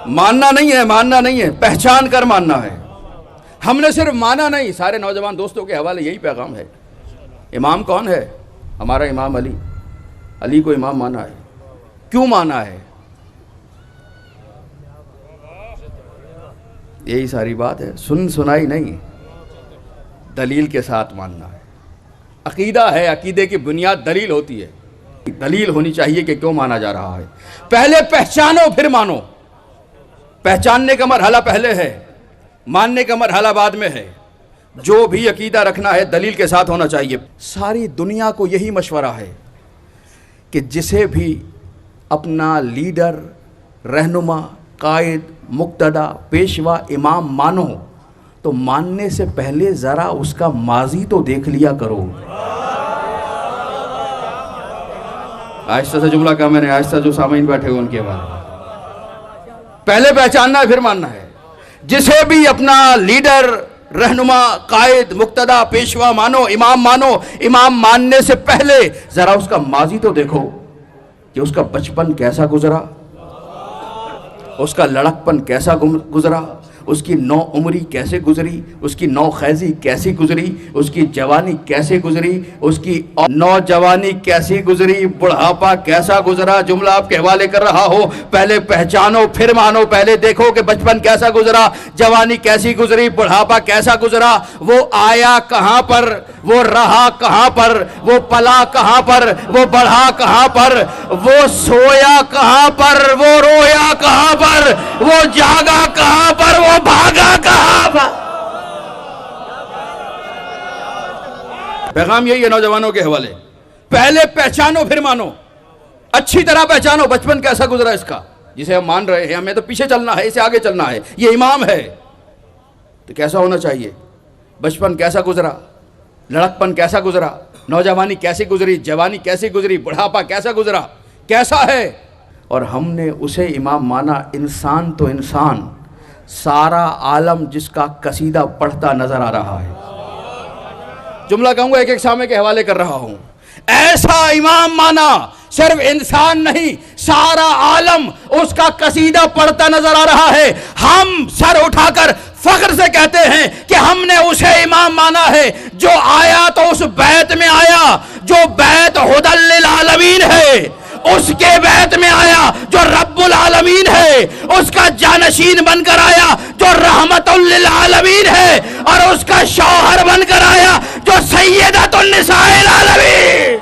ماننا نہیں ہے، پہچان کر ماننا ہے۔ ہم نے صرف مانا نہیں، سارے نوجوان دوستوں کے حوالے یہی پیغام ہے۔ امام کون ہے؟ ہمارا امام علی کو امام مانا ہے۔ کیوں مانا ہے؟ یہی ساری بات ہے، سنائی نہیں، دلیل کے ساتھ ماننا ہے۔ عقیدہ ہے، عقیدے کی بنیاد دلیل ہوتی ہے، دلیل ہونی چاہیے کہ کیوں مانا جا رہا ہے۔ پہلے پہچانو پھر مانو۔ پہچاننے کا مرحلہ پہلے ہے، ماننے کا مرحلہ بعد میں ہے۔ جو بھی عقیدہ رکھنا ہے دلیل کے ساتھ ہونا چاہیے۔ ساری دنیا کو یہی مشورہ ہے کہ جسے بھی اپنا لیڈر، رہنما، قائد، مقتدی، پیشوا، امام مانو تو ماننے سے پہلے ذرا اس کا ماضی تو دیکھ لیا کرو۔ آہستہ سے جملہ کہا میں نے، آہستہ جو سامعین بیٹھے ہوئے ان کے بعد پہلے پہچاننا ہے پھر ماننا ہے۔ جسے بھی اپنا لیڈر، رہنما، قائد، مقتدی، پیشوا مانو، امام ماننے سے پہلے ذرا اس کا ماضی تو دیکھو کہ اس کا بچپن کیسا گزرا، اس کا لڑکپن کیسا گزرا، اس کی نو عمری کیسے گزری، اس کی نو خیزی کیسی گزری، اس کی جوانی کیسے گزری، اس کی نوجوانی کیسی گزری، بڑھاپا کیسا گزرا۔ جملہ آپ کے حوالے کر رہا ہو، پہلے پہچانو پھر مانو۔ پہلے دیکھو کہ بچپن کیسا گزرا، جوانی کیسی گزری، بڑھاپا کیسا گزرا، وہ آیا کہاں پر، وہ رہا کہاں پر، وہ پلا کہاں پر، وہ بڑھا کہاں پر، وہ سویا کہاں پر، وہ رویا کہاں پر، وہ جاگا کہاں پر، وہ بھاگا کہاں پر۔ پیغام یہی ہے نوجوانوں کے حوالے، پہلے پہچانو پھر مانو۔ اچھی طرح پہچانو بچپن کیسا گزرا اس کا، جسے ہم مان رہے ہیں، ہمیں تو پیچھے چلنا ہے، اسے آگے چلنا ہے، یہ امام ہے تو کیسا ہونا چاہیے، بچپن کیسا گزرا، لڑکپن کیسا گزرا، نوجوانی کیسی گزری، جوانی کیسی گزری، بڑھاپا کیسا گزرا، کیسا ہے۔ اور ہم نے اسے امام مانا۔ انسان تو انسان، سارا عالم جس کا قصیدہ پڑھتا نظر آ رہا ہے۔ جملہ کہوں گا، ایک سامنے کے حوالے کر رہا ہوں۔ ایسا امام مانا، صرف انسان نہیں، سارا عالم اس کا قصیدہ پڑھتا نظر آ رہا ہے۔ ہم سر اٹھا کر فخر سے کہتے ہیں کہ ہم نے اسے امام مانا ہے جو آیا تو اس بیت میں آیا جو بیت ہدی للعالمین ہے، اس کے بیت میں آیا جو رب العالمین ہے، اس کا جانشین بن کر آیا جو رحمت للعالمین ہے، اور اس کا شوہر بن کر آیا جو سیدۃ النساء العالمین۔